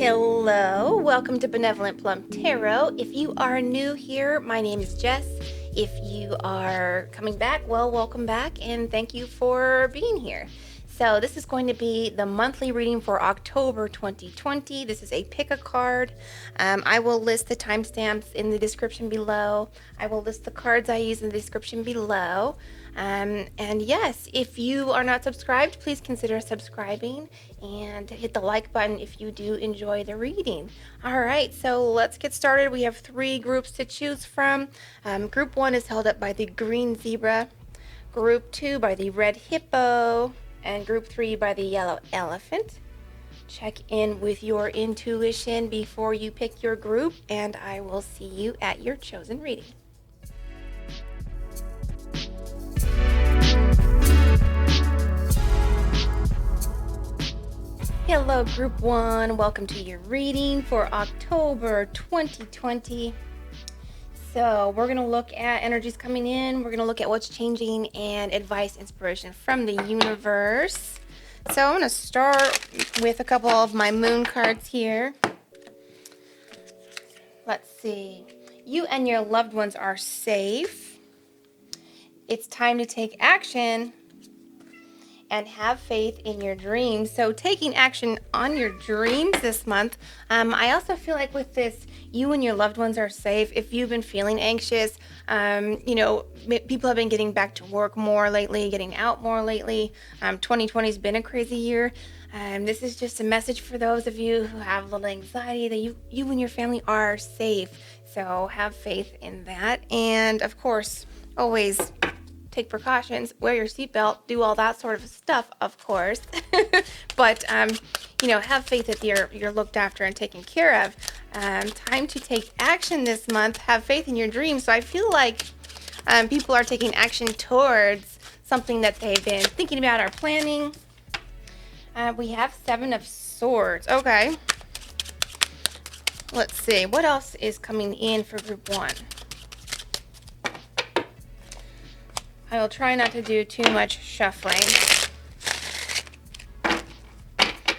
Hello, welcome to Benevolent Plum Tarot. If you are new here, my name is Jess. If you are coming back, well, welcome back and thank you for being here. So this is going to be the monthly reading for October 2020. This is a pick a card. I will list the timestamps in the description below. I will list the cards I use in the description below. And yes, if you are not subscribed, please consider subscribing and hit the like button if you do enjoy the reading. All right, so let's get started. We have 3 groups to choose from. Group 1 is held up by the green zebra, Group 2 by the red hippo, and Group 3 by the yellow elephant. Check in with your intuition before you pick your group, and I will see you at your chosen reading. Hello, Group 1. Welcome to your reading for October 2020. So we're going to look at energies coming in. We're going to look at what's changing and advice, inspiration from the universe. So I'm going to start with a couple of my moon cards here. Let's see. You and your loved ones are safe. It's time to take action and have faith in your dreams. So taking action on your dreams this month. I also feel like with this, you and your loved ones are safe. If you've been feeling anxious, people have been getting back to work more lately, getting out more lately. 2020 has been a crazy year. This is just a message for those of you who have a little anxiety that you and your family are safe. So have faith in that. And of course, always take precautions, wear your seatbelt, do all that sort of stuff, of course. But, have faith that you're looked after and taken care of. Time to take action this month. Have faith in your dreams. So I feel like people are taking action towards something that they've been thinking about or planning. We have 7 of Swords. Okay. Let's see. What else is coming in for Group 1? I will try not to do too much shuffling.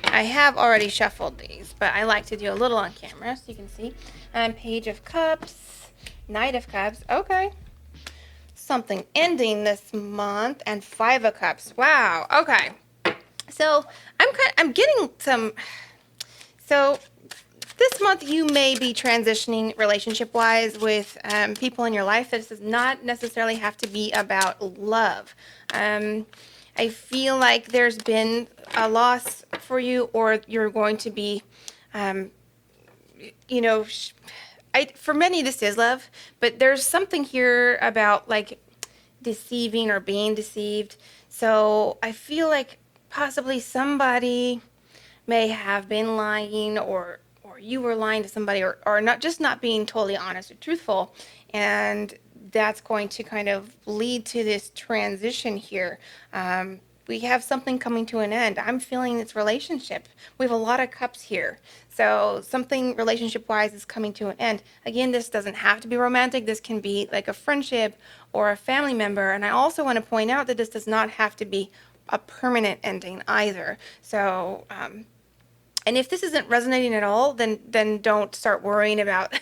I have already shuffled these, but I like to do a little on camera so you can see. Page of Cups, Knight of Cups. Okay. Something ending this month, and 5 of Cups. Wow. Okay. So I'm getting some. So this month you may be transitioning relationship-wise with people in your life. This does not necessarily have to be about love. I feel like there's been a loss for you, or you're going to be, for many this is love, but there's something here about like deceiving or being deceived. So I feel like possibly somebody may have been lying, or you were lying to somebody, or not being totally honest or truthful, and that's going to kind of lead to this transition here. We have something coming to an end. I'm feeling it's relationship. We have a lot of cups here. So something relationship-wise is coming to an end. Again, this doesn't have to be romantic. This can be like a friendship or a family member. And I also want to point out that this does not have to be a permanent ending either. So, and if this isn't resonating at all, then don't start worrying about.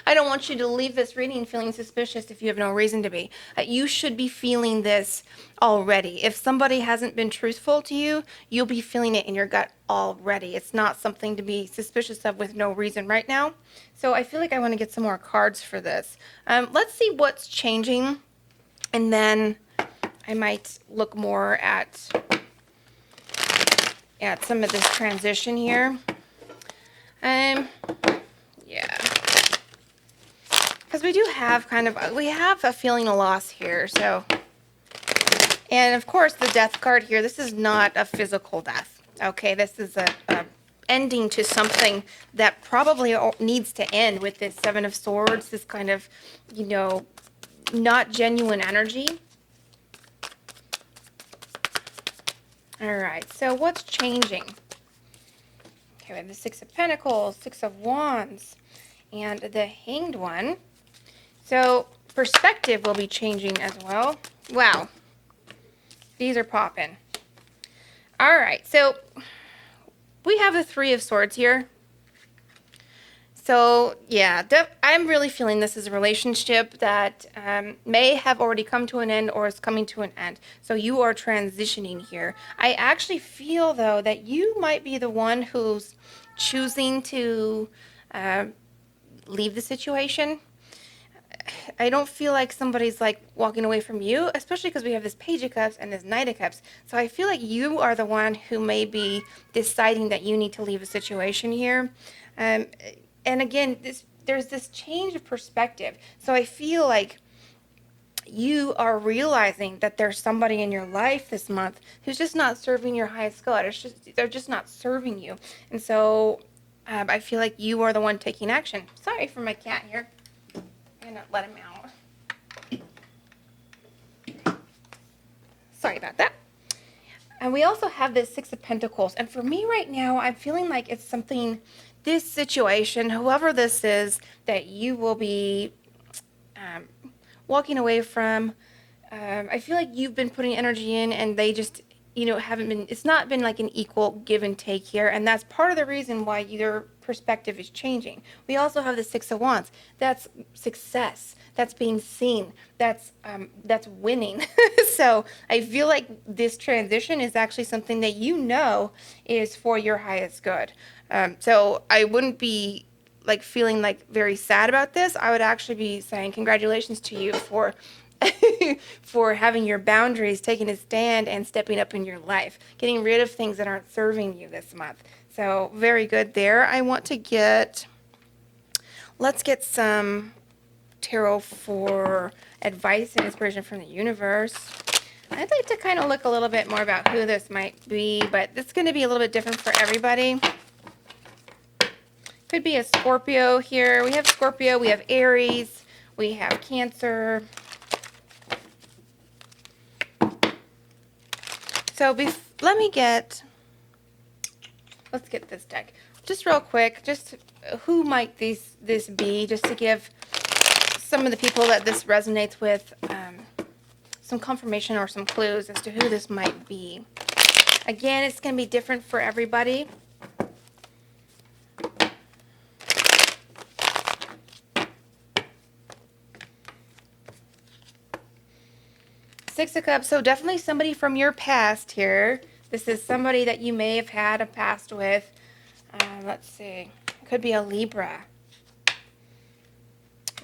I don't want you to leave this reading feeling suspicious if you have no reason to be. You should be feeling this already. If somebody hasn't been truthful to you, you'll be feeling it in your gut already. It's not something to be suspicious of with no reason right now. So I feel like I want to get some more cards for this. Let's see what's changing, and then I might look more at some of this transition here. Because we do have we have a feeling of loss here. So, and of course the death card here, this is not a physical death. Okay, this is a ending to something that probably needs to end with this 7 of Swords, this kind of, not genuine energy. All right, so what's changing? Okay, we have the 6 of Pentacles, 6 of Wands, and the Hanged One. So perspective will be changing as well. Wow, these are popping. All right, so we have the 3 of Swords here. So yeah, I'm really feeling this is a relationship that may have already come to an end or is coming to an end. So you are transitioning here. I actually feel though that you might be the one who's choosing to uh, leave the situation. I don't feel like somebody's like walking away from you, especially because we have this Page of Cups and this Knight of Cups. So I feel like you are the one who may be deciding that you need to leave a situation here. Um, and again, there's this change of perspective. So I feel like you are realizing that there's somebody in your life this month who's just not serving your highest good. They're just not serving you. And so I feel like you are the one taking action. Sorry for my cat here. I'm gonna let him out. Sorry about that. And we also have this Six of Pentacles. And for me right now, I'm feeling like it's something, this situation, whoever this is, that you will be um, walking away from. I feel like you've been putting energy in and they just, haven't been, it's not been like an equal give and take here. And that's part of the reason why your perspective is changing. We also have the Six of Wands. That's success. That's being seen. That's winning. So I feel like this transition is actually something that is for your highest good. So I wouldn't be like feeling like very sad about this. I would actually be saying congratulations to you for for having your boundaries, taking a stand and stepping up in your life, getting rid of things that aren't serving you this month. So very good there. Let's get some tarot for advice and inspiration from the universe. I'd like to kind of look a little bit more about who this might be, but it's going to be a little bit different for everybody. Could be a Scorpio here. We have Scorpio, we have Aries, we have Cancer. So let's get this deck. Just real quick, just who might this be, just to give some of the people that this resonates with some confirmation or some clues as to who this might be. Again, it's going to be different for everybody. Six of Cups, so definitely somebody from your past here. This is somebody that you may have had a past with. Let's see. Could be a Libra.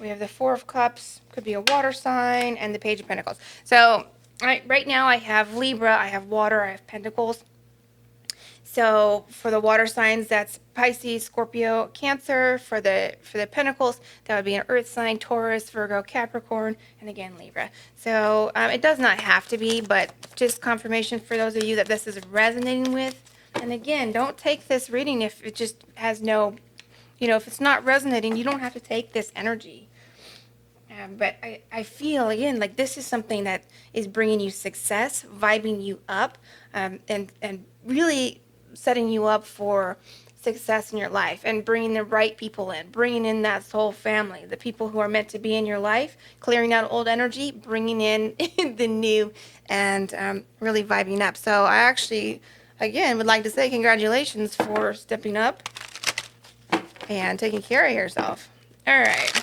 We have the Four of Cups. Could be a water sign. And the Page of Pentacles. So right now I have Libra. I have water. I have Pentacles. So for the water signs, that's Pisces, Scorpio, Cancer. For the Pentacles, that would be an Earth sign, Taurus, Virgo, Capricorn, and again Libra. So it does not have to be, but just confirmation for those of you that this is resonating with. And again, don't take this reading if it just has no, if it's not resonating, you don't have to take this energy. But I feel, again, like this is something that is bringing you success, vibing you up, and really setting you up for success in your life and bringing the right people in, bringing in that soul family, the people who are meant to be in your life, clearing out old energy, bringing in the new, and really vibing up. So I actually, again, would like to say congratulations for stepping up and taking care of yourself. All right.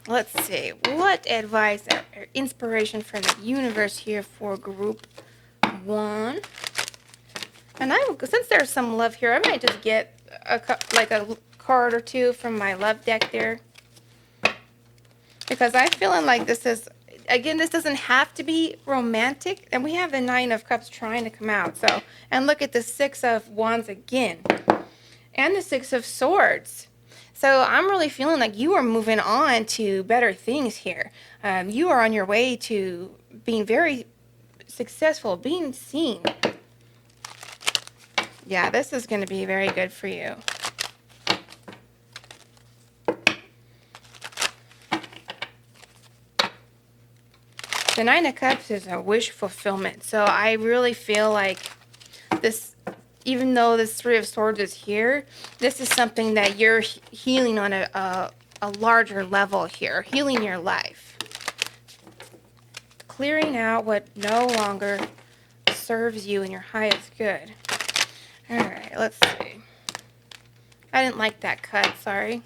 Let's see. What advice or inspiration from the universe here for group 1? And since there's some love here, I might just get a card or two from my love deck there, because I'm feeling like this is, again, this doesn't have to be romantic, and we have the Nine of Cups trying to come out. So, and look at the Six of Wands again, and the Six of Swords. So I'm really feeling like you are moving on to better things here. You are on your way to being very successful, being seen. Yeah, this is going to be very good for you. The Nine of Cups is a wish fulfillment. So I really feel like this, even though this Three of Swords is here, this is something that you're healing on a larger level here, healing your life. Clearing out what no longer serves you in your highest good. All right, let's see. I didn't like that cut, sorry.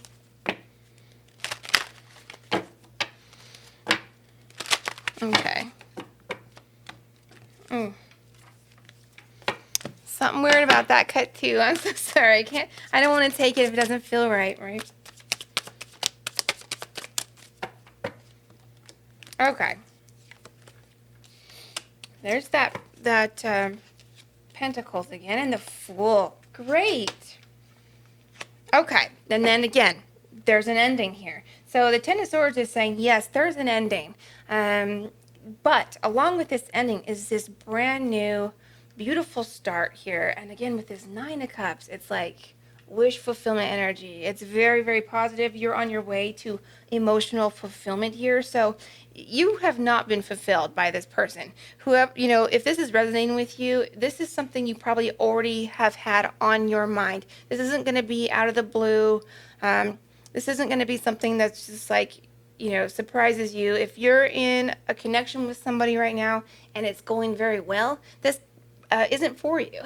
Okay. Something weird about that cut too. I'm so sorry. I don't want to take it if it doesn't feel right, right? Okay. There's that Pentacles again and the Fool. Great. Okay. And then again, there's an ending here. So the Ten of Swords is saying, yes, there's an ending. But along with this ending is this brand new, beautiful start here. And again, with this Nine of Cups, it's like wish fulfillment energy. It's very, very positive. You're on your way to emotional fulfillment here. So you have not been fulfilled by this person. Whoever, if this is resonating with you, this is something you probably already have had on your mind. This isn't going to be out of the blue. This isn't going to be something that's just like, surprises you. If you're in a connection with somebody right now and it's going very well, this isn't for you.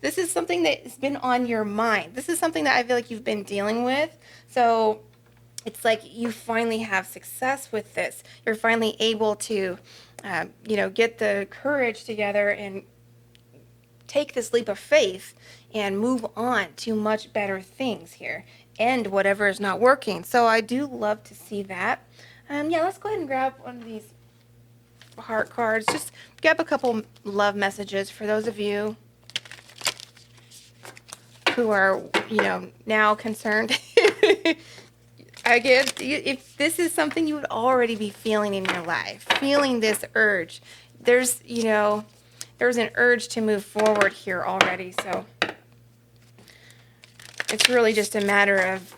This is something that's been on your mind. This is something that I feel like you've been dealing with. So it's like you finally have success with this. You're finally able to, get the courage together and take this leap of faith and move on to much better things here. End whatever is not working. So I do love to see that. Let's go ahead and grab one of these heart cards. Just grab a couple love messages for those of you who are, now concerned. Again, if this is something you would already be feeling in your life, feeling this urge, there's an urge to move forward here already. So it's really just a matter of,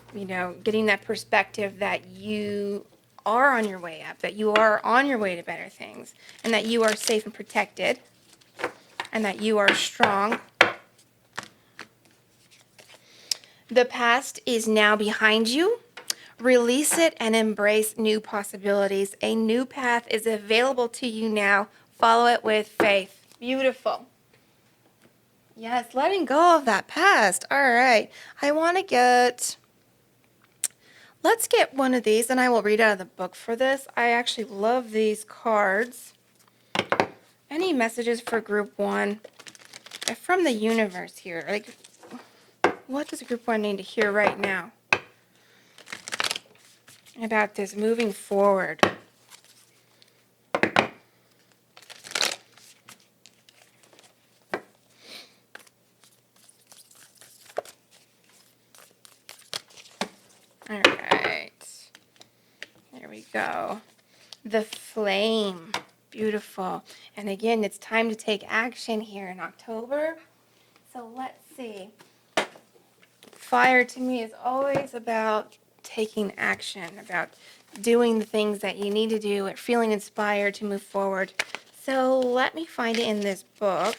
getting that perspective that you are on your way up, that you are on your way to better things, and that you are safe and protected, and that you are strong. The past is now behind you. Release it and embrace new possibilities. A new path is available to you now. Follow it with faith. Beautiful. Yes, letting go of that past. All right. Let's get one of these, and I will read out of the book for this. I actually love these cards. Any messages for group one? They're from the universe here. Like, what does group one need to hear right now about this moving forward? All right. There we go. The Flame. Beautiful. And again, it's time to take action here in October. So let's see. Fire to me is always about taking action, about doing the things that you need to do, and feeling inspired to move forward. So let me find it in this book.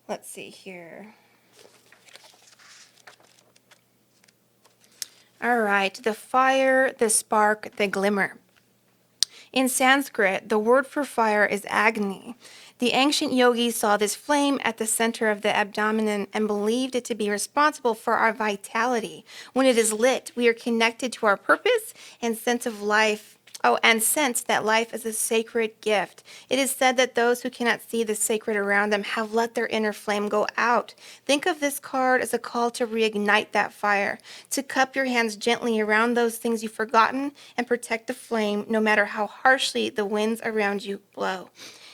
Let's see here. All right, the fire, the spark, the glimmer. In Sanskrit, the word for fire is Agni. The ancient yogis saw this flame at the center of the abdomen and believed it to be responsible for our vitality. When it is lit, we are connected to our purpose and sense of life. And sense that life is a sacred gift. It is said that those who cannot see the sacred around them have let their inner flame go out. Think of this card as a call to reignite that fire, to cup your hands gently around those things you've forgotten and protect the flame no matter how harshly the winds around you blow.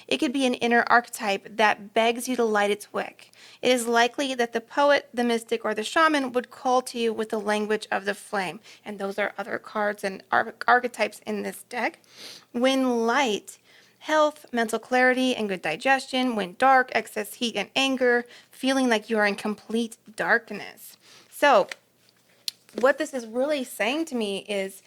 It could be an inner archetype that begs you to light its wick. It is likely that the poet, the mystic, or the shaman would call to you with the language of the flame. And those are other cards and archetypes in this deck. When light, health, mental clarity, and good digestion. When dark, excess heat and anger, feeling like you are in complete darkness. So what this is really saying to me is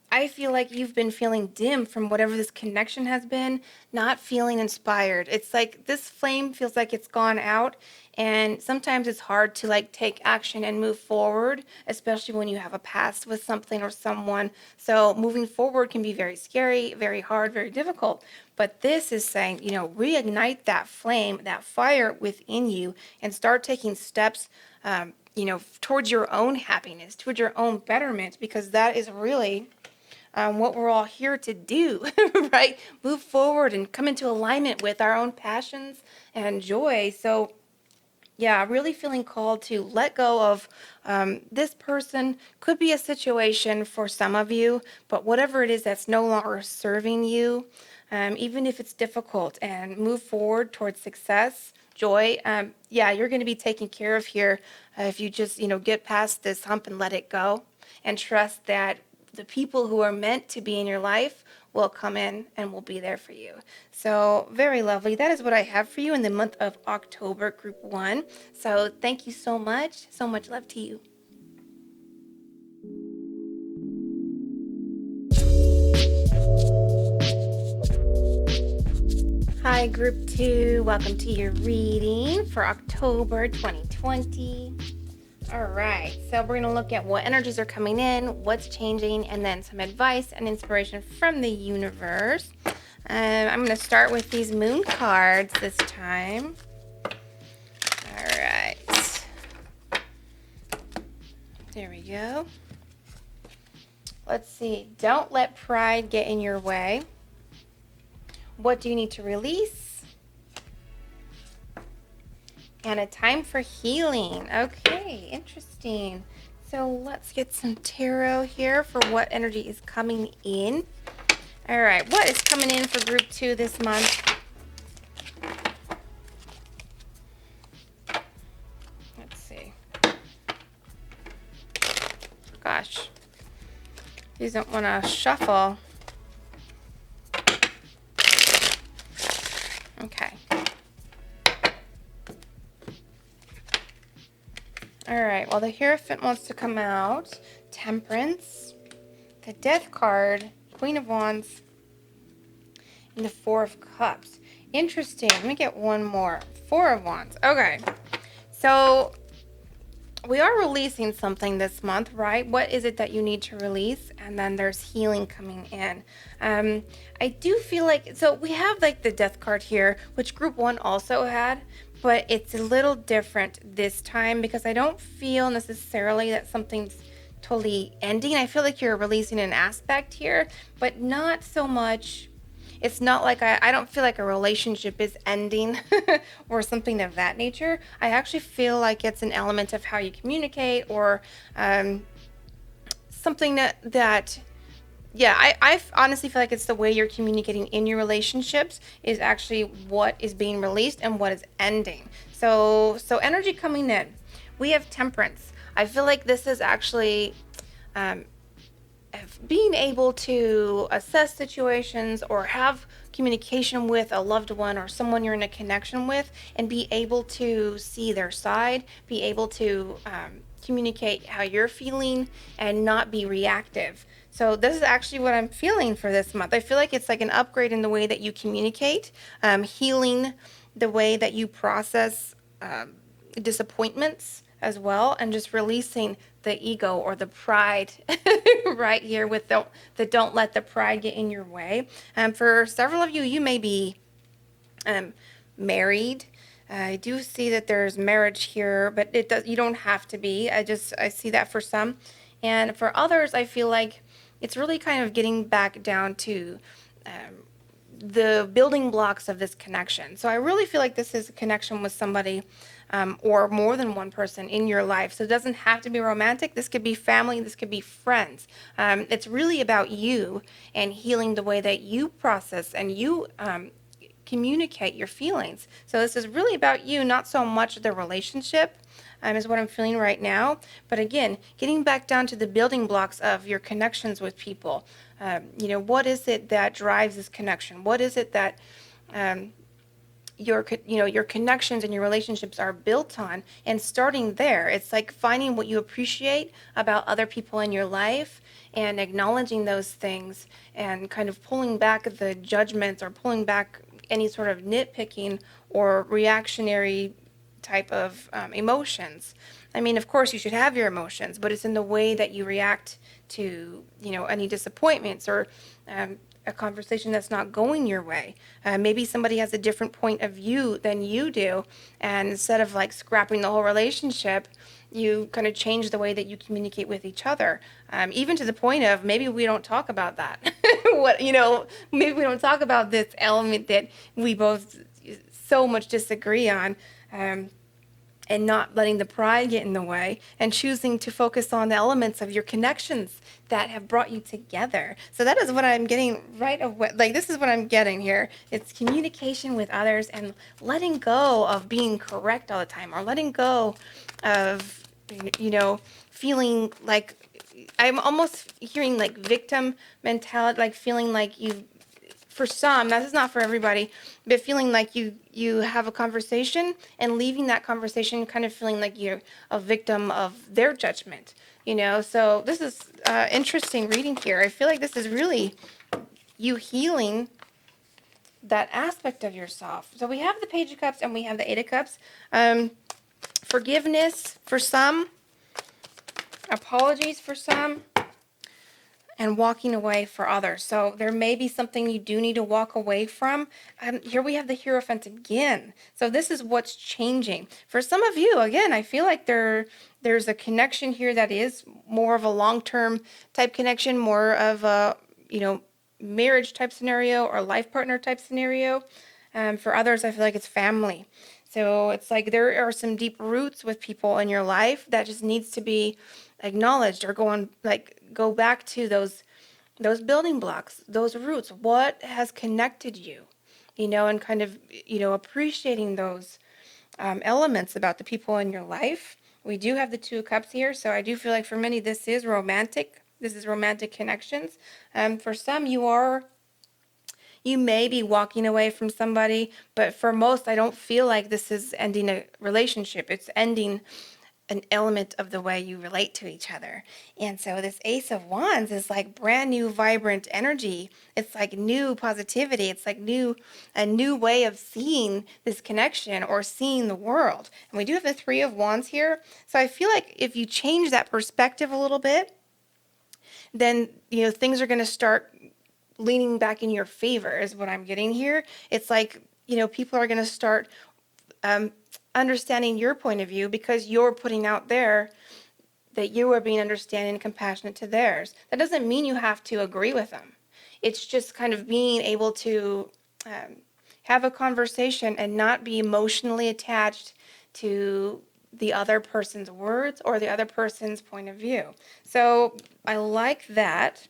I feel like you've been feeling dim from whatever this connection has been, not feeling inspired. It's like this flame feels like it's gone out, and sometimes it's hard to like take action and move forward, especially when you have a past with something or someone. So moving forward can be very scary, very hard, very difficult. But this is saying, reignite that flame, that fire within you, and start taking steps towards your own happiness, towards your own betterment, because that is really what we're all here to do, right? Move forward and come into alignment with our own passions and joy. So, yeah, really feeling called to let go of this person. Could be a situation for some of you, but whatever it is that's no longer serving you, even if it's difficult, and move forward towards success, joy. Yeah, you're going to be taken care of here if you just, get past this hump and let it go and trust that the people who are meant to be in your life will come in and will be there for you. So, very lovely. That is what I have for you in the month of October, Group 1. So, thank you so much. So much love to you. Hi, Group 2. Welcome to your reading for October 2020. All right, so we're going to look at what energies are coming in, what's changing, and then some advice and inspiration from the universe. I'm going to start with these moon cards this time. All right. There we go. Let's see. Don't let pride get in your way. What do you need to release? And a time for healing. Okay, interesting. So let's get some tarot here for what energy is coming in. All right, what is coming in for Group 2 this month? Let's see. Gosh, these don't want to shuffle. Okay. All right, well, the Hierophant wants to come out. Temperance, the Death card, Queen of Wands, and the Four of Cups. Interesting. Let me get one more. Four of Wands. Okay. So we are releasing something this month, right? What is it that you need to release? And then there's healing coming in. I do feel like, so we have like the Death card here, which Group 1 also had, but it's a little different this time because I don't feel necessarily that something's totally ending. I feel like you're releasing an aspect here, but not so much. It's not like I don't feel like a relationship is ending or something of that nature. I actually feel like it's an element of how you communicate or something that yeah, I honestly feel like it's the way you're communicating in your relationships is actually what is being released and what is ending. So energy coming in. We have Temperance. I feel like this is actually being able to assess situations or have communication with a loved one or someone you're in a connection with and be able to see their side, be able to communicate how you're feeling and not be reactive. So this is actually what I'm feeling for this month. I feel like it's like an upgrade in the way that you communicate, healing the way that you process disappointments as well, and just releasing the ego or the pride right here with the don't let the pride get in your way. For several of you, you may be married. I do see that there's marriage here, but you don't have to be. I see that for some. And for others, I feel like it's really kind of getting back down to the building blocks of this connection. So I really feel like this is a connection with somebody or more than one person in your life. So it doesn't have to be romantic. This could be family. This could be friends. It's really about you and healing the way that you process and you communicate your feelings. So this is really about you, not so much the relationship. Is what I'm feeling right now. But again, getting back down to the building blocks of your connections with people. What is it that drives this connection? What is it that your connections and your relationships are built on? And starting there, it's like finding what you appreciate about other people in your life and acknowledging those things and kind of pulling back the judgments or pulling back any sort of nitpicking or reactionary type of emotions. I mean, of course, you should have your emotions, but it's in the way that you react to, any disappointments or a conversation that's not going your way. Maybe somebody has a different point of view than you do, and instead of like scrapping the whole relationship, you kind of change the way that you communicate with each other, even to the point of maybe we don't talk about that. Maybe we don't talk about this element that we both so much disagree on. And not letting the pride get in the way and choosing to focus on the elements of your connections that have brought you together. So that is what I'm getting right away. Like, this is what I'm getting here. It's communication with others and letting go of being correct all the time, or letting go of, feeling like, I'm almost hearing like victim mentality, like feeling like you, for some, this is not for everybody, but feeling like you have a conversation and leaving that conversation kind of feeling like you're a victim of their judgment, So this is interesting reading here. I feel like this is really you healing that aspect of yourself. So we have the Page of Cups and we have the Eight of Cups. Forgiveness for some, apologies for some, and walking away for others. So there may be something you do need to walk away from. Here we have the Hierophant again. So this is what's changing. For some of you, again, I feel like there's a connection here that is more of a long-term type connection, more of a, marriage type scenario or life partner type scenario. For others, I feel like it's family. So it's like there are some deep roots with people in your life that just needs to be acknowledged, or go back to those building blocks, those roots. What has connected you, and kind of, appreciating those elements about the people in your life. We do have the Two of Cups here, so I do feel like for many this is romantic. This is romantic connections. For some, you may be walking away from somebody, but for most, I don't feel like this is ending a relationship. It's ending an element of the way you relate to each other. And so this Ace of Wands is like brand new, vibrant energy. It's like new positivity. It's like a new way of seeing this connection or seeing the world. And we do have the Three of Wands here. So I feel like if you change that perspective a little bit, then, things are going to start leaning back in your favor is what I'm getting here. It's like, people are going to start understanding your point of view because you're putting out there that you are being understanding and compassionate to theirs. That doesn't mean you have to agree with them. It's just kind of being able to have a conversation and not be emotionally attached to the other person's words or the other person's point of view. So I like that.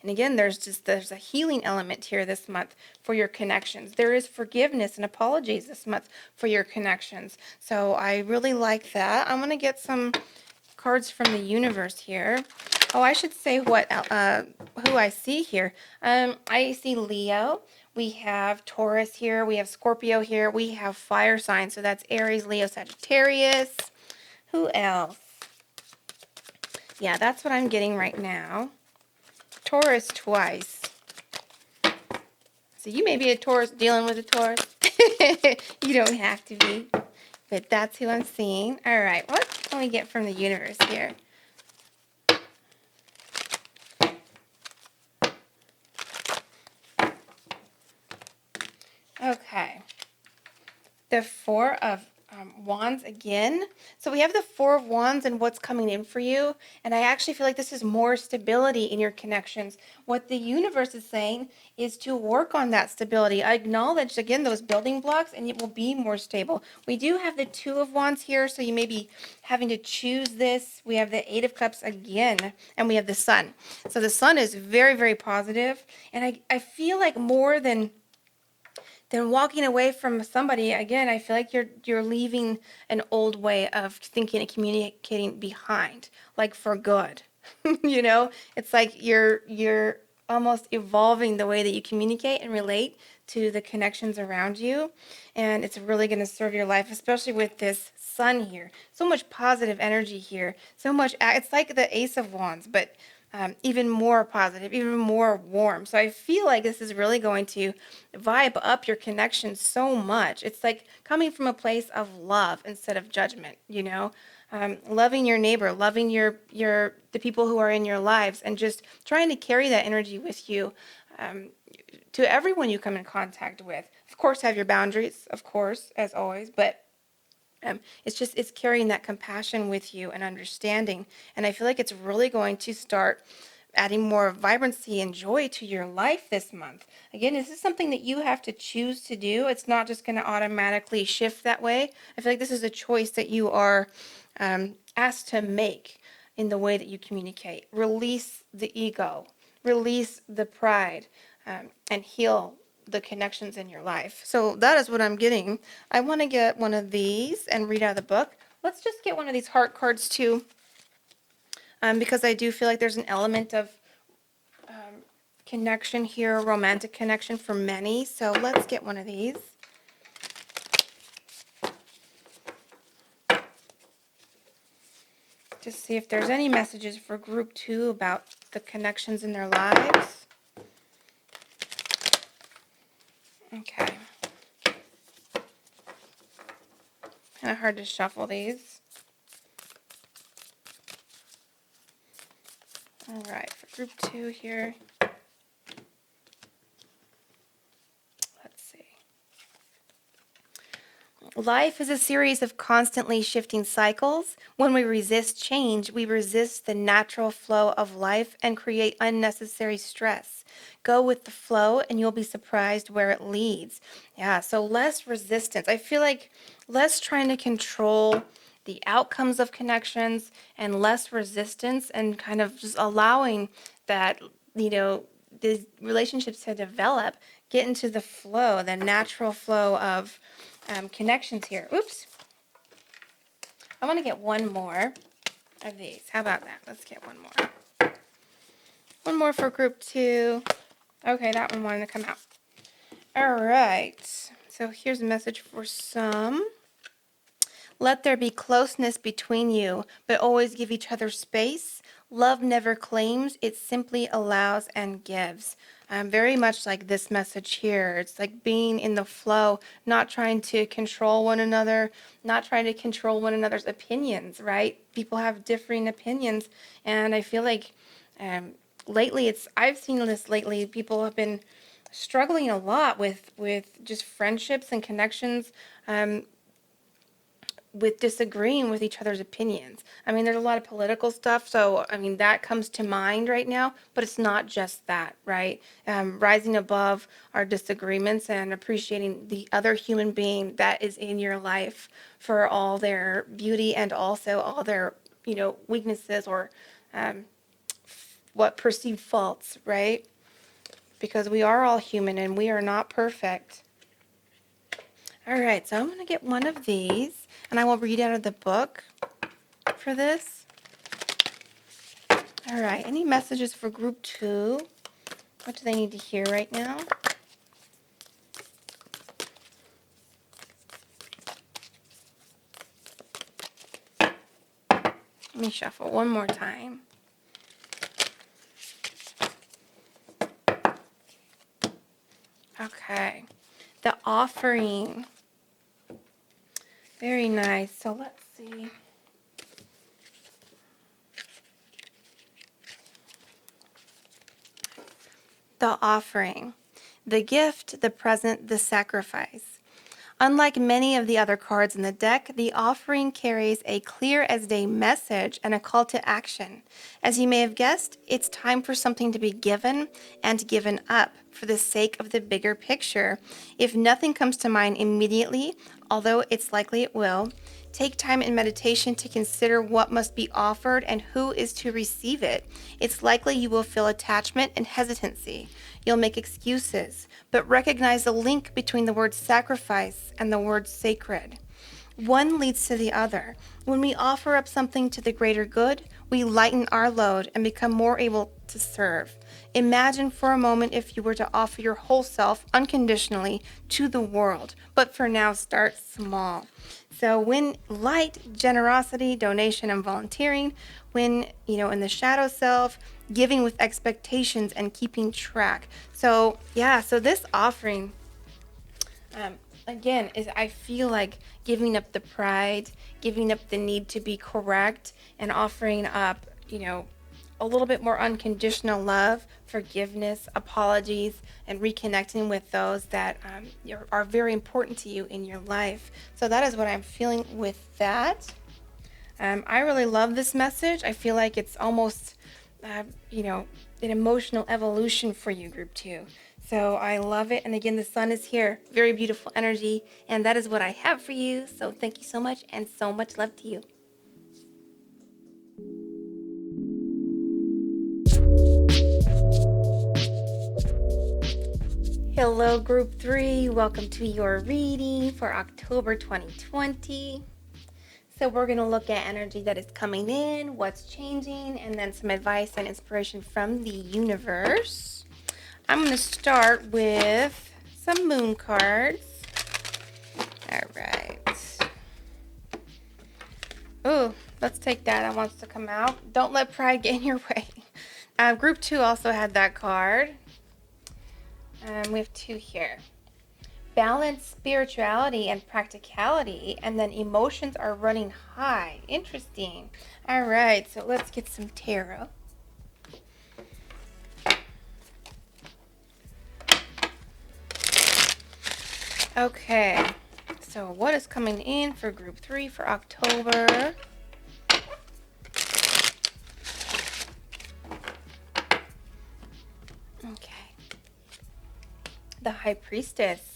And again, there's a healing element here this month for your connections. There is forgiveness and apologies this month for your connections. So I really like that. I'm going to get some cards from the universe here. Oh, I should say who I see here. I see Leo. We have Taurus here. We have Scorpio here. We have fire signs. So that's Aries, Leo, Sagittarius. Who else? Yeah, that's what I'm getting right now. Taurus twice. So you may be a Taurus dealing with a Taurus. You don't have to be, but that's who I'm seeing. All right, what can we get from the universe here? Okay. The Four of Wands again. So we have the Four of Wands and what's coming in for you. And I actually feel like this is more stability in your connections. What the universe is saying is to work on that stability. I acknowledge, again, those building blocks, and it will be more stable. We do have the Two of Wands here, so you may be having to choose this. We have the Eight of Cups again, and we have the Sun. So the Sun is very, very positive. And I feel like more than walking away from somebody, again, I feel like you're leaving an old way of thinking and communicating behind, like for good. It's like you're almost evolving the way that you communicate and relate to the connections around you, and it's really going to serve your life, especially with this Sun here. So much positive energy here. So much. It's like the Ace of Wands, but even more positive, even more warm. So I feel like this is really going to vibe up your connection so much. It's like coming from a place of love instead of judgment, loving your neighbor, loving the people who are in your lives, and just trying to carry that energy with you um, to everyone you come in contact with. Of course, have your boundaries, of course, as always, but it's carrying that compassion with you and understanding. And I feel like it's really going to start adding more vibrancy and joy to your life this month. Again, this is something that you have to choose to do. It's not just going to automatically shift that way. I feel like this is a choice that you are asked to make in the way that you communicate. Release the ego, release the pride, and heal the connections in your life. So that is what I'm getting. I want to get one of these and read out of the book. Let's just get one of these heart cards too, because I do feel like there's an element of connection here, romantic connection for many. So let's get one of these. Just see if there's any messages for group 2 about the connections in their lives. Okay. Kind of hard to shuffle these. All right, for group 2 here. Let's see. Life is a series of constantly shifting cycles. When we resist change, we resist the natural flow of life and create unnecessary stress. Go with the flow and you'll be surprised where it leads. Yeah, so less resistance. I feel like less trying to control the outcomes of connections and less resistance, and kind of just allowing that, the relationships to develop, get into the flow, the natural flow of connections here. Oops. I want to get one more of these. How about that? Let's get one more. One more for group 2. Okay, that one wanted to come out. All right. So here's a message for some. Let there be closeness between you, but always give each other space. Love never claims, it simply allows and gives. Very much like this message here. It's like being in the flow, not trying to control one another, not trying to control one another's opinions, right? People have differing opinions, and I feel like I've seen this lately, people have been struggling a lot with just friendships and connections, with disagreeing with each other's opinions. I mean, there's a lot of political stuff, so I mean that comes to mind right now, but it's not just that, right? Rising above our disagreements and appreciating the other human being that is in your life for all their beauty and also all their, weaknesses or what perceived faults, right? Because we are all human and we are not perfect. All right, so I'm going to get one of these, and I will read out of the book for this. All right, any messages for group 2? What do they need to hear right now? Let me shuffle one more time. Okay, the offering. Very nice. So let's see. The offering. The gift, the present, the sacrifice. Unlike many of the other cards in the deck, the offering carries a clear as day message and a call to action. As you may have guessed, it's time for something to be given and given up for the sake of the bigger picture. If nothing comes to mind immediately, although it's likely it will, take time in meditation to consider what must be offered and who is to receive it. It's likely you will feel attachment and hesitancy. You'll make excuses, but recognize the link between the word sacrifice and the word sacred. One leads to the other. When we offer up something to the greater good, we lighten our load and become more able to serve. Imagine for a moment if you were to offer your whole self unconditionally to the world, but for now, start small. So when light, generosity, donation, and volunteering, when, in the shadow self, giving with expectations and keeping track. So yeah, so this offering, um, again, is I feel like giving up the pride, giving up the need to be correct, and offering up, a little bit more unconditional love, forgiveness, apologies, and reconnecting with those that are very important to you in your life. So that is what I'm feeling with that. I really love this message. I feel like it's almost, uh, you know, an emotional evolution for you, group two. So I love it. And again, the sun is here. Very beautiful energy. And that is what I have for you. So thank you so much and so much love to you. Hello, group three. Welcome to your reading for October 2020. So we're going to look at energy that is coming in, what's changing, and then some advice and inspiration from the universe. I'm going to start with some moon cards. All right. Oh, let's take that. That wants to come out. Don't let pride get in your way. Group two also had that card. We have two here. Balance spirituality and practicality, and then emotions are running high. Interesting. All right, so let's get some tarot. Okay, so what is coming in for group three for October? Okay. The High Priestess.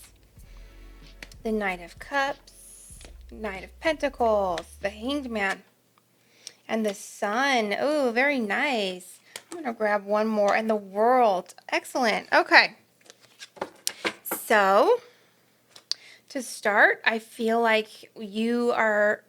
The Knight of Cups, Knight of Pentacles, the Hanged Man, and the Sun. Oh, very nice. I'm going to grab one more, and the World. Excellent. Okay. So, to start, I feel like you are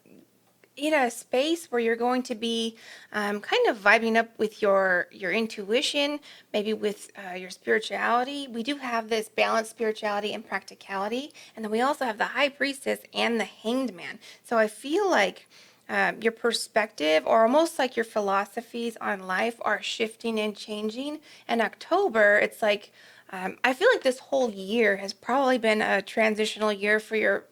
in a space where you're going to be kind of vibing up with your intuition, maybe with your spirituality. We do have this balanced spirituality and practicality, and then we also have the High Priestess and the Hanged Man. So I feel like your perspective, or almost like your philosophies on life, are shifting and changing. And October, it's like I feel like this whole year has probably been a transitional year for your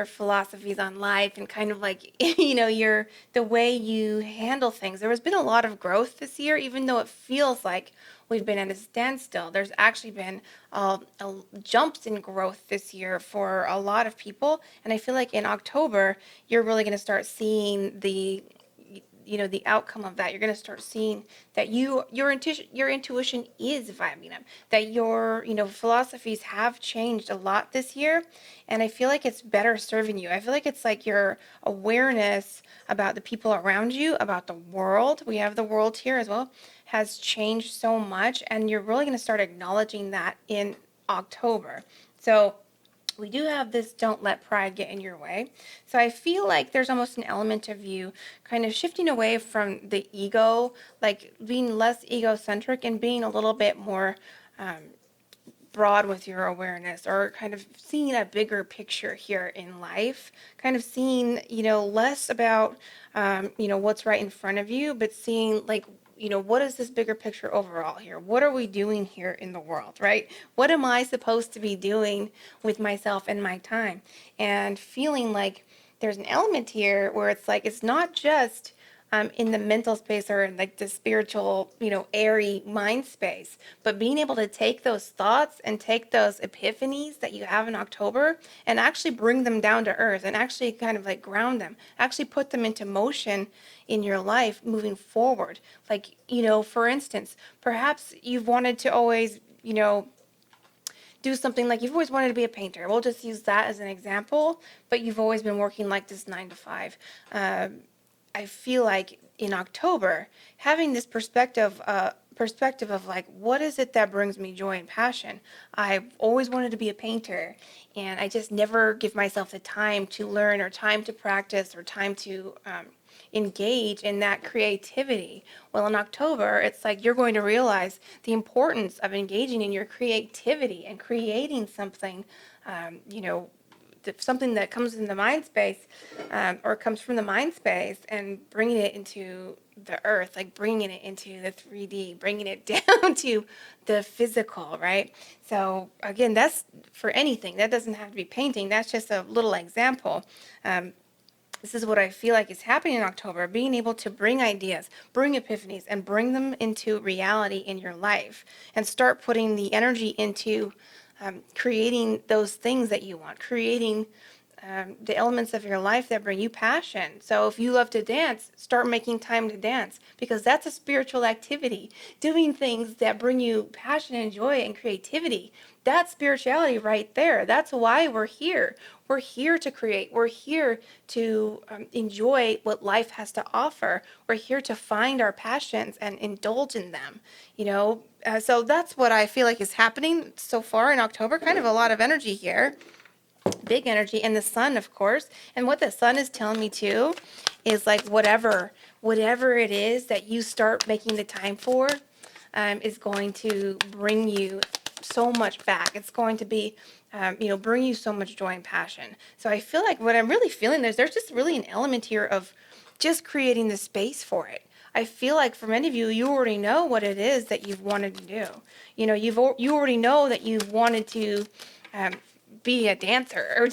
philosophies on life, and kind of like your the way you handle things. There has been a lot of growth this year, even though it feels like we've been at a standstill. There's actually been jumps in growth this year for a lot of people, and I feel like in October you're really going to start seeing the outcome of that. You're going to start seeing that your intuition is vibing up, that your philosophies have changed a lot this year, and I feel like it's better serving you. I feel like it's like your awareness about the people around you, about the world, we have the world here as well, has changed so much, and you're really going to start acknowledging that in October. So we do have this don't let pride get in your way. So I feel like there's almost an element of you kind of shifting away from the ego, like being less egocentric and being a little bit more broad with your awareness, or kind of seeing a bigger picture here in life, kind of seeing, less about, what's right in front of you, but seeing like, what is this bigger picture overall here? What are we doing here in the world, right? What am I supposed to be doing with myself and my time? And feeling like there's an element here where it's like, it's not just in the mental space or in like the spiritual, airy mind space, but being able to take those thoughts and take those epiphanies that you have in October and actually bring them down to earth, and actually kind of like ground them, actually put them into motion in your life moving forward. Like, for instance, perhaps you've wanted to always, do something, like you've always wanted to be a painter. We'll just use that as an example, but you've always been working like this 9 to 5. I feel like in October, having this perspective of like, what is it that brings me joy and passion? I've always wanted to be a painter, and I just never give myself the time to learn, or time to practice, or time to engage in that creativity. Well, in October, it's like you're going to realize the importance of engaging in your creativity and creating something, something that comes in the mind space, or comes from the mind space, and bringing it into the earth, like bringing it into the 3D, bringing it down to the physical, right? So again, that's for anything. That doesn't have to be painting. That's just a little example. This is what I feel like is happening in October, being able to bring ideas, bring epiphanies, and bring them into reality in your life, and start putting the energy into creating those things that you want, creating the elements of your life that bring you passion. So if you love to dance, start making time to dance, because that's a spiritual activity. Doing things that bring you passion and joy and creativity, that's spirituality right there. That's why we're here. We're here to create. We're here to enjoy what life has to offer. We're here to find our passions and indulge in them. So that's what I feel like is happening so far in October. Kind of a lot of energy here. Big energy, and the sun, of course. And what the sun is telling me too is like whatever it is that you start making the time for is going to bring you so much back. It's going to be bring you so much joy and passion. So I feel like what I'm really feeling there's just really an element here of just creating the space for it. I feel like for many of you, you already know what it is that you've wanted to do. You already know that you've wanted to be a dancer, or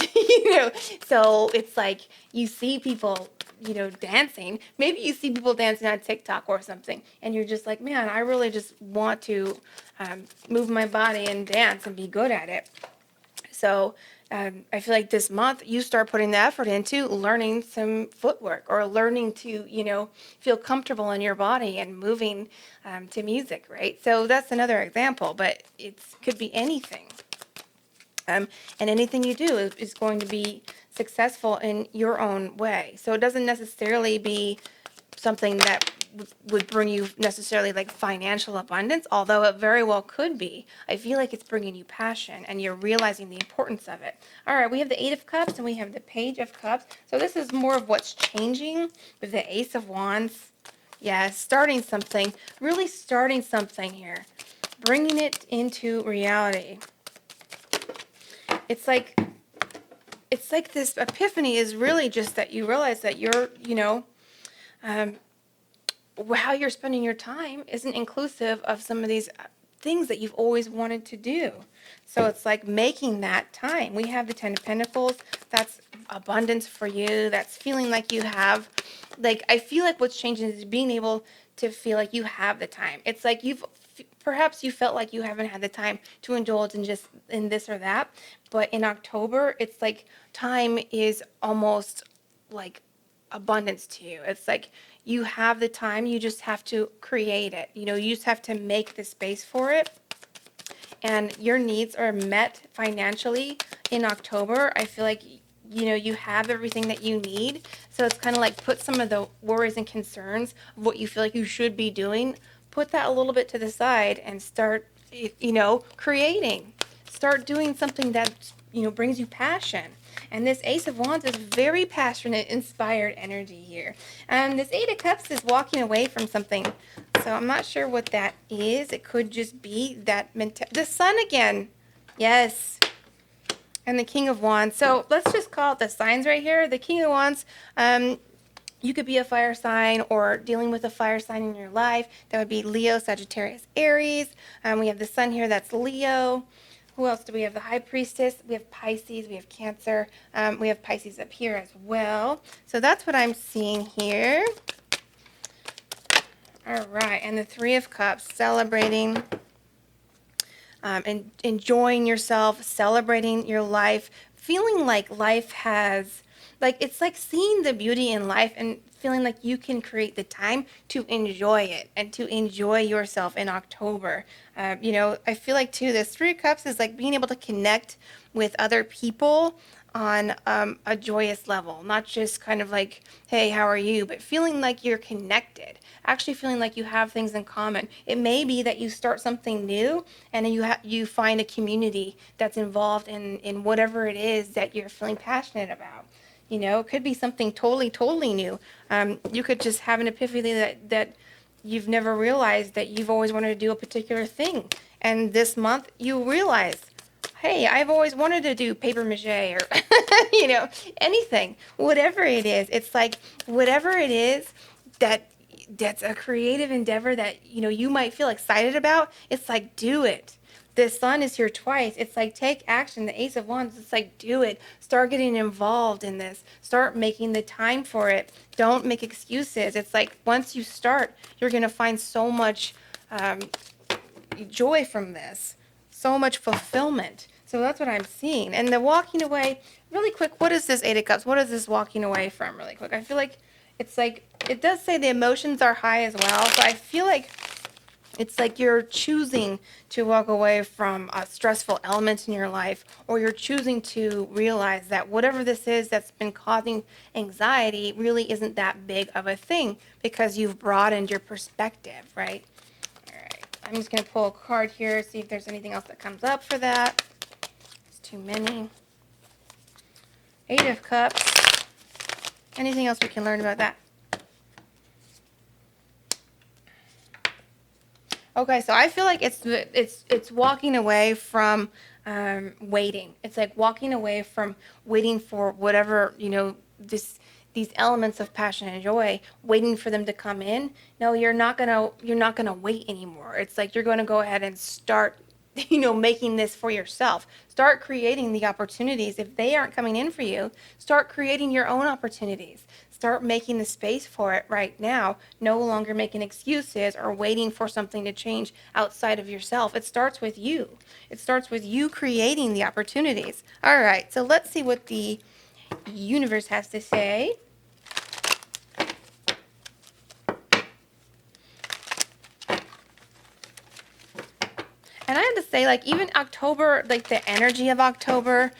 so it's like you see people dancing. Maybe you see people dancing on TikTok or something, and you're just like, man, I really just want to move my body and dance and be good at it. So I feel like this month you start putting the effort into learning some footwork, or learning to feel comfortable in your body and moving to music, right? So that's another example, but it could be anything. And anything you do is going to be successful in your own way. So it doesn't necessarily be something that would bring you necessarily like financial abundance, although it very well could be. I feel like it's bringing you passion, and you're realizing the importance of it. All right, we have the Eight of Cups and we have the Page of Cups. So this is more of what's changing with the Ace of Wands. Yeah, starting something, really starting something here, bringing it into reality. It's like this epiphany is really just that you realize that you're, how you're spending your time isn't inclusive of some of these things that you've always wanted to do. So it's like making that time. We have the Ten of Pentacles. That's abundance for you. That's feeling like you have, I feel like what's changing is being able to feel like you have the time. It's like perhaps you felt like you haven't had the time to indulge in this or that, but in October, it's like time is almost like abundance to you. It's like you have the time, you just have to create it. You just have to make the space for it, and your needs are met financially in October. I feel like you have everything that you need. So it's kind of like put some of the worries and concerns of what you feel like you should be doing, put that a little bit to the side, and start creating. Start doing something that brings you passion. And this Ace of Wands is very passionate, inspired energy here. And this Eight of Cups is walking away from something. So I'm not sure what that is. It could just be that the Sun again. Yes. And the King of Wands. So let's just call it the signs right here. The King of Wands, you could be a fire sign or dealing with a fire sign in your life. That would be Leo, Sagittarius, Aries. We have the Sun here. That's Leo. Who else do we have? The High Priestess. We have Pisces. We have Cancer. We have Pisces up here as well. So that's what I'm seeing here. All right. And the Three of Cups, celebrating and enjoying yourself, celebrating your life, feeling like life has, it's like seeing the beauty in life and feeling like you can create the time to enjoy it and to enjoy yourself in October. I feel like too, this Three of Cups is like being able to connect with other people on a joyous level, not just kind of like, hey, how are you, but feeling like you're connected, actually feeling like you have things in common. It may be that you start something new and you find a community that's involved in whatever it is that you're feeling passionate about. It could be something totally new. You could just have an epiphany that you've never realized that you've always wanted to do a particular thing. And this month you realize, hey, I've always wanted to do paper mache or, anything, whatever it is. It's like whatever it is that that's a creative endeavor that, you might feel excited about. It's like, do it. The sun is here twice. It's like, take action. The Ace of Wands, it's like, do it. Start getting involved in this. Start making the time for it. Don't make excuses. It's like, once you start, you're going to find so much um, joy from this, so much fulfillment. So that's what I'm seeing. And the walking away, really quick, what is this Eight of Cups? What is this walking away from, really quick? I feel like it's like, it does say the emotions are high as well. So I feel like it's like you're choosing to walk away from a stressful element in your life, or you're choosing to realize that whatever this is that's been causing anxiety really isn't that big of a thing because you've broadened your perspective, right? All right, I'm just going to pull a card here, see if there's anything else that comes up for that. It's too many. Eight of Cups. Anything else we can learn about that? Okay, so I feel like it's walking away from waiting. It's like walking away from waiting for whatever, these elements of passion and joy, waiting for them to come in. No, you're not gonna wait anymore. It's like you're going to go ahead and start, making this for yourself. Start creating the opportunities. If they aren't coming in for you, start creating your own opportunities. Start making the space for it right now. No longer making excuses or waiting for something to change outside of yourself. It starts with you. It starts with you creating the opportunities. All right, so let's see what the universe has to say. And I have to say, like, even October, like the energy of October,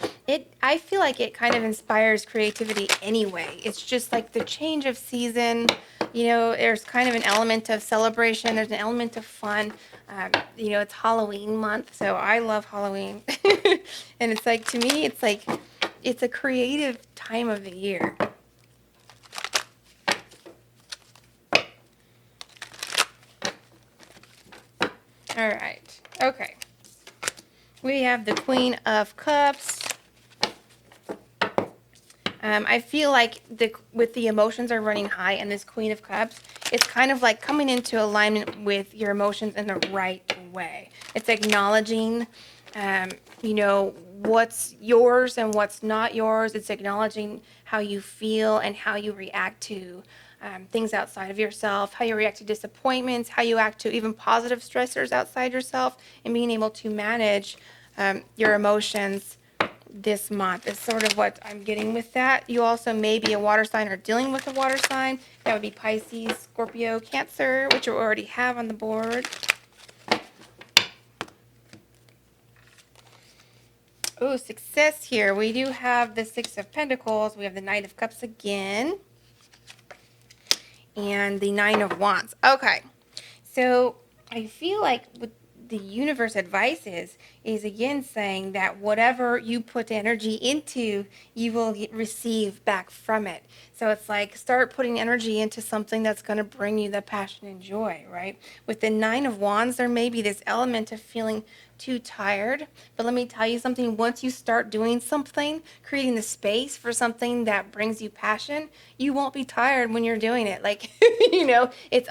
I feel like it kind of inspires creativity anyway. It's just like the change of season, there's kind of an element of celebration, there's an element of fun. It's Halloween month, so I love Halloween. And it's like, to me, it's like, it's a creative time of the year. All right. Okay. We have the Queen of Cups. I feel like with the emotions are running high and this Queen of Cups, it's kind of like coming into alignment with your emotions in the right way. It's acknowledging, what's yours and what's not yours. It's acknowledging how you feel and how you react to things outside of yourself, how you react to disappointments, how you act to even positive stressors outside yourself, and being able to manage your emotions this month is sort of what I'm getting with that. You also may be a water sign or dealing with a water sign. That would be Pisces, Scorpio, Cancer, which you already have on the board. Oh, success here. We do have the Six of Pentacles. We have the Knight of Cups again. And the Nine of Wands. Okay. So I feel like what the universe advice is again saying that whatever you put energy into, you will receive back from it. So it's like, start putting energy into something that's going to bring you the passion and joy, right? With the Nine of Wands, there may be this element of feeling too tired. But let me tell you something, once you start doing something, creating the space for something that brings you passion, you won't be tired when you're doing it. Like, it's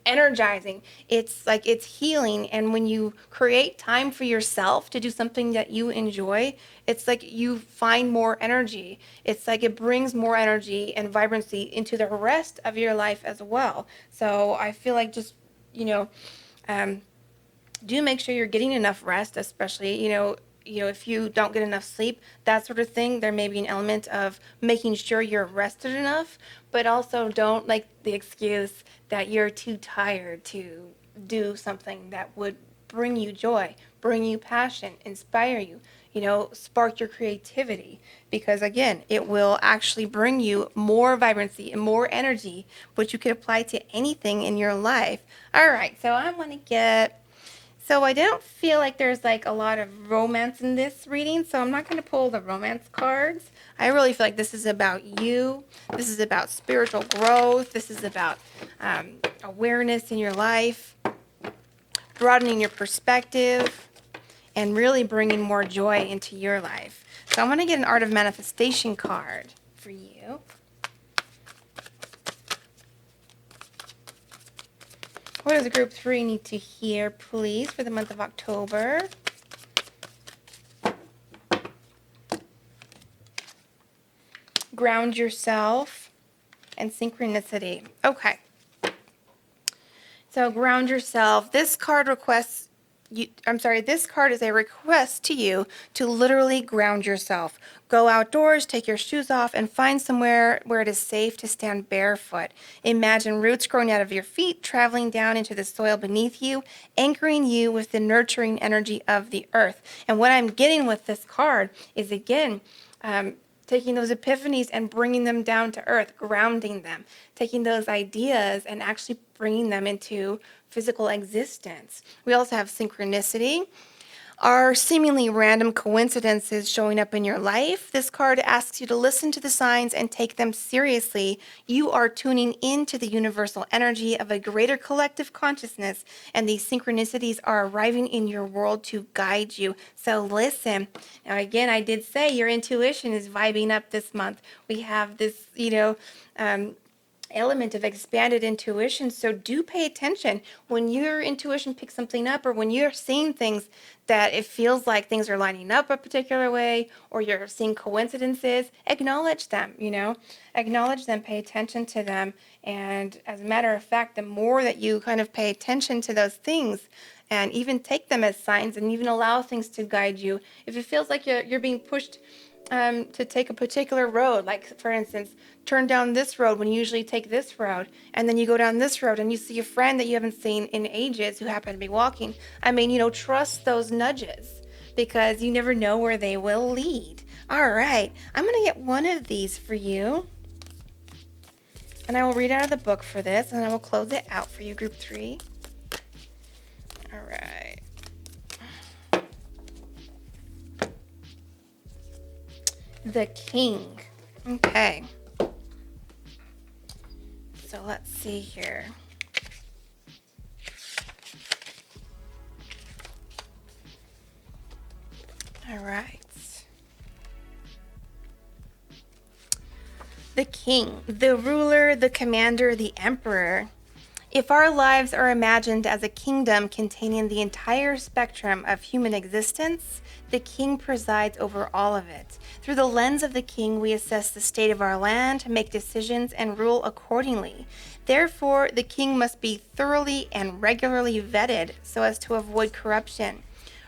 energizing. It's like, it's healing. And when you create time for yourself to do something that you enjoy, it's like you find more energy. It's like it brings more energy and vibrancy into the rest of your life as well. So I feel like just, um, do make sure you're getting enough rest, especially, if you don't get enough sleep, that sort of thing. There may be an element of making sure you're rested enough, but also don't like the excuse that you're too tired to do something that would bring you joy, bring you passion, inspire you, spark your creativity. Because again, it will actually bring you more vibrancy and more energy, which you can apply to anything in your life. All right, so I want to get so I don't feel like there's like a lot of romance in this reading, so I'm not going to pull the romance cards. I really feel like this is about you. This is about spiritual growth. This is about awareness in your life, broadening your perspective, and really bringing more joy into your life. So I'm going to get an Art of Manifestation card for you. What does group 3 need to hear, please, for the month of October? Ground yourself and synchronicity. Okay. So ground yourself. This card this card is a request to you to literally ground yourself. Go outdoors, take your shoes off, and find somewhere where it is safe to stand barefoot. Imagine roots growing out of your feet, traveling down into the soil beneath you, anchoring you with the nurturing energy of the earth. And what I'm getting with this card is, again, taking those epiphanies and bringing them down to earth, grounding them, taking those ideas and actually bringing them into physical existence. We also have synchronicity. Are seemingly random coincidences showing up in your life? This card asks you to listen to the signs and take them seriously. You are tuning into the universal energy of a greater collective consciousness, and these synchronicities are arriving in your world to guide you. So listen. Now, again, I did say your intuition is vibing up this month. We have this, element of expanded intuition. So do pay attention when your intuition picks something up, or when you're seeing things that it feels like things are lining up a particular way, or you're seeing coincidences. Acknowledge them, acknowledge them, pay attention to them. And as a matter of fact, the more that you kind of pay attention to those things and even take them as signs and even allow things to guide you, if it feels like you're being pushed to take a particular road, like for instance, turn down this road when you usually take this road, and then you go down this road and you see a friend that you haven't seen in ages who happen to be walking. Trust those nudges, because you never know where they will lead. All right, I'm going to get one of these for you, and I will read out of the book for this, and I will close it out for you, group 3. All right. The King. Okay. So let's see here. All right. The King, the ruler, the commander, the emperor. If our lives are imagined as a kingdom containing the entire spectrum of human existence, the king presides over all of it. Through the lens of the king, we assess the state of our land, make decisions, and rule accordingly. Therefore, the king must be thoroughly and regularly vetted so as to avoid corruption.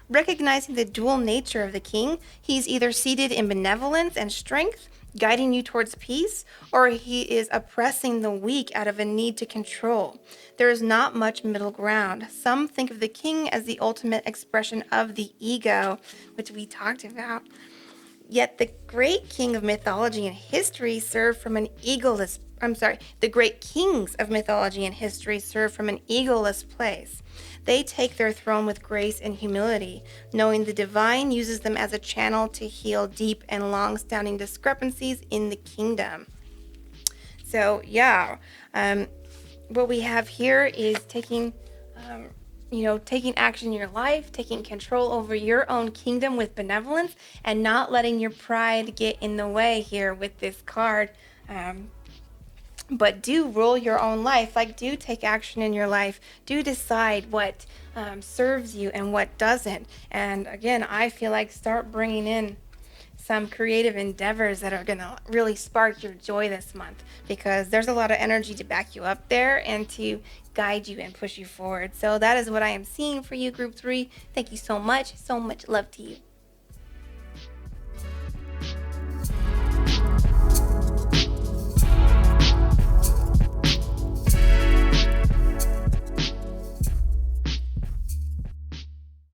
Recognizing the dual nature of the king, he's either seated in benevolence and strength, guiding you towards peace, or he is oppressing the weak out of a need to control. There is not much middle ground. Some think of the king as the ultimate expression of the ego, which we talked about. Yet the great king of mythology and history serve from an egoless the great kings of mythology and history serve from an egoless place. They take their throne with grace and humility, knowing the divine uses them as a channel to heal deep and long-standing discrepancies in the kingdom. So, what we have here is taking action in your life, taking control over your own kingdom with benevolence, and not letting your pride get in the way here with this card. But do rule your own life. Do take action in your life. Do decide what serves you and what doesn't. And again, I feel like start bringing in some creative endeavors that are going to really spark your joy this month, because there's a lot of energy to back you up there and to guide you and push you forward. So that is what I am seeing for you, group 3. Thank you so much. So much love to you.